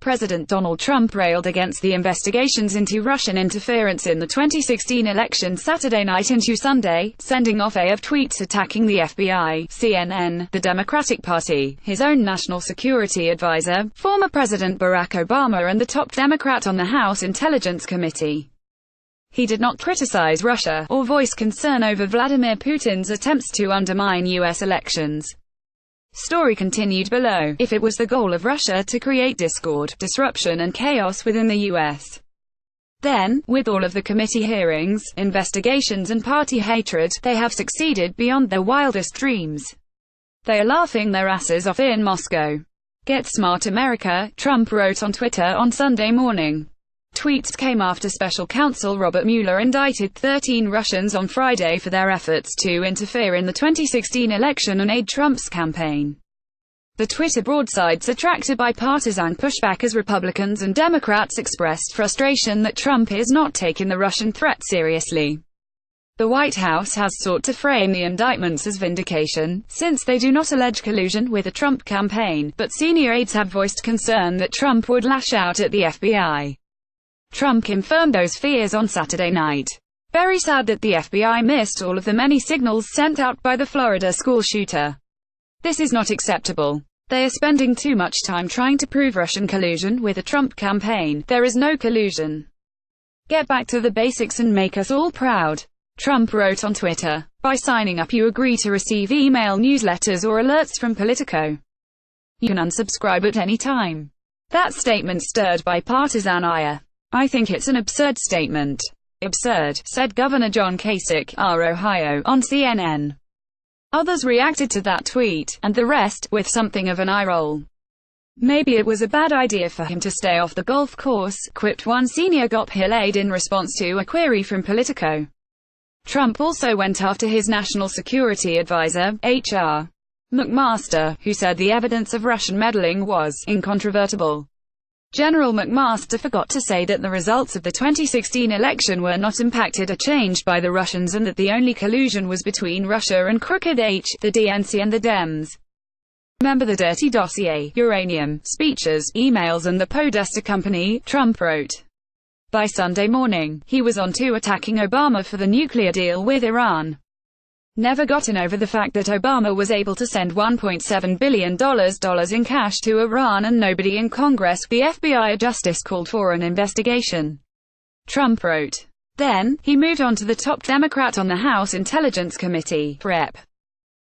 President Donald Trump railed against the investigations into Russian interference in the 2016 election Saturday night into Sunday, sending off of tweets attacking the FBI, CNN, the Democratic Party, his own national security advisor, former President Barack Obama, and the top Democrat on the House Intelligence Committee. He did not criticize Russia, or voice concern over Vladimir Putin's attempts to undermine U.S. elections. Story continued below. If it was the goal of Russia to create discord, disruption and chaos within the U.S., then, with all of the committee hearings, investigations and party hatred, they have succeeded beyond their wildest dreams. They are laughing their asses off in Moscow. Get smart, America, Trump wrote on Twitter on Sunday morning. Tweets came after special counsel Robert Mueller indicted 13 Russians on Friday for their efforts to interfere in the 2016 election and aid Trump's campaign. The Twitter broadsides attracted bipartisan pushback as Republicans and Democrats expressed frustration that Trump is not taking the Russian threat seriously. The White House has sought to frame the indictments as vindication, since they do not allege collusion with the Trump campaign, but senior aides have voiced concern that Trump would lash out at the FBI. Trump confirmed those fears on Saturday night. Very sad that the FBI missed all of the many signals sent out by the Florida school shooter. This is not acceptable. They are spending too much time trying to prove Russian collusion with the Trump campaign. There is no collusion. Get back to the basics and make us all proud. Trump wrote on Twitter. By signing up, you agree to receive email newsletters or alerts from Politico. You can unsubscribe at any time. That statement stirred bipartisan ire. I think it's an absurd statement. Absurd, said Governor John Kasich, R. Ohio, on CNN. Others reacted to that tweet, and the rest, with something of an eye roll. Maybe it was a bad idea for him to stay off the golf course, quipped one senior Gop Hill aide in response to a query from Politico. Trump also went after his national security advisor, H.R. McMaster, who said the evidence of Russian meddling was incontrovertible. General McMaster forgot to say that the results of the 2016 election were not impacted or changed by the Russians, and that the only collusion was between Russia and Crooked H, the DNC and the Dems. Remember the dirty dossier, uranium, speeches, emails and the Podesta company, Trump wrote. By Sunday morning, he was on to attacking Obama for the nuclear deal with Iran. Never gotten over the fact that Obama was able to send $1.7 billion in cash to Iran and nobody in Congress, the FBI justice called for an investigation. Trump wrote. Then, he moved on to the top Democrat on the House Intelligence Committee, Rep.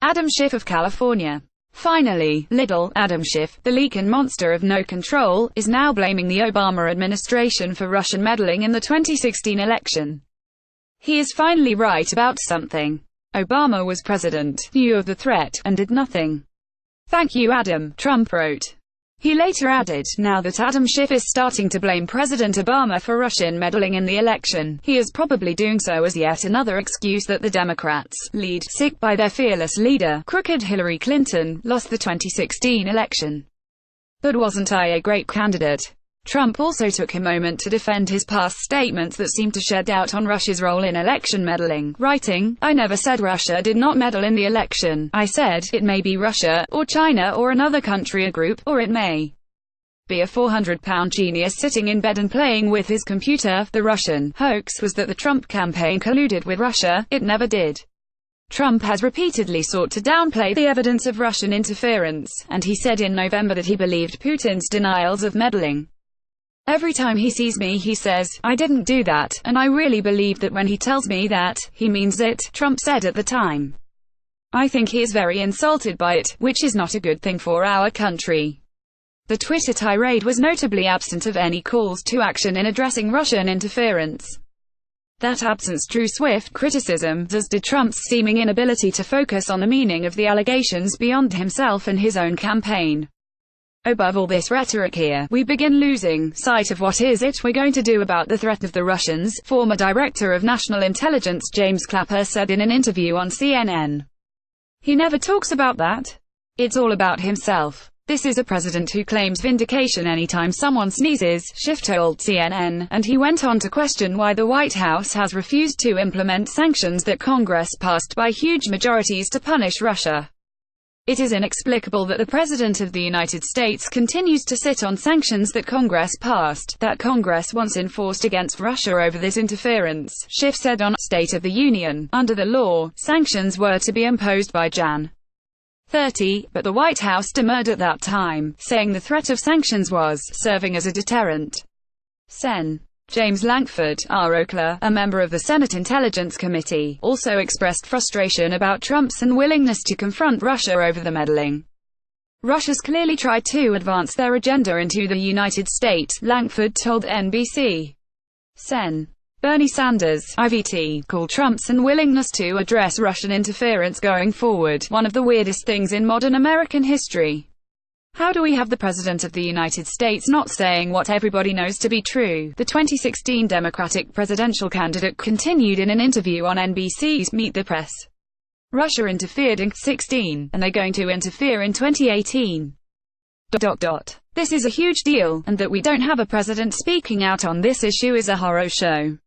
Adam Schiff of California. Finally, little Adam Schiff, the leaking monster of no control, is now blaming the Obama administration for Russian meddling in the 2016 election. He is finally right about something. Obama was president, knew of the threat, and did nothing. Thank you, Adam, Trump wrote. He later added, now that Adam Schiff is starting to blame President Obama for Russian meddling in the election, he is probably doing so as yet another excuse that the Democrats, led sick by their fearless leader, crooked Hillary Clinton, lost the 2016 election. But wasn't I a great candidate? Trump also took a moment to defend his past statements that seemed to shed doubt on Russia's role in election meddling, writing, I never said Russia did not meddle in the election. I said, it may be Russia, or China or another country or group, or it may be a 400-pound genius sitting in bed and playing with his computer. The Russian hoax was that the Trump campaign colluded with Russia. It never did. Trump has repeatedly sought to downplay the evidence of Russian interference, and he said in November that he believed Putin's denials of meddling. Every time he sees me he says, I didn't do that, and I really believe that when he tells me that, he means it, Trump said at the time. I think he is very insulted by it, which is not a good thing for our country. The Twitter tirade was notably absent of any calls to action in addressing Russian interference. That absence drew swift criticism, as did Trump's seeming inability to focus on the meaning of the allegations beyond himself and his own campaign. Above all this rhetoric here, we begin losing sight of what is it we're going to do about the threat of the Russians, former Director of National Intelligence James Clapper said in an interview on CNN. He never talks about that. It's all about himself. This is a president who claims vindication anytime someone sneezes, Schiff told CNN, and he went on to question why the White House has refused to implement sanctions that Congress passed by huge majorities to punish Russia. It is inexplicable that the President of the United States continues to sit on sanctions that Congress passed, that Congress once enforced against Russia over this interference, Schiff said on State of the Union. Under the law, sanctions were to be imposed by Jan. 30, but the White House demurred at that time, saying the threat of sanctions was serving as a deterrent. Sen. James Lankford, R. Oakler, a member of the Senate Intelligence Committee, also expressed frustration about Trump's unwillingness to confront Russia over the meddling. Russia's clearly tried to advance their agenda into the United States, Lankford told NBC. Sen. Bernie Sanders, IVT, called Trump's unwillingness to address Russian interference going forward one of the weirdest things in modern American history. How do we have the President of the United States not saying what everybody knows to be true? The 2016 Democratic presidential candidate continued in an interview on NBC's Meet the Press. Russia interfered in 2016, and they're going to interfere in 2018. This is a huge deal, and that we don't have a president speaking out on this issue is a horror show.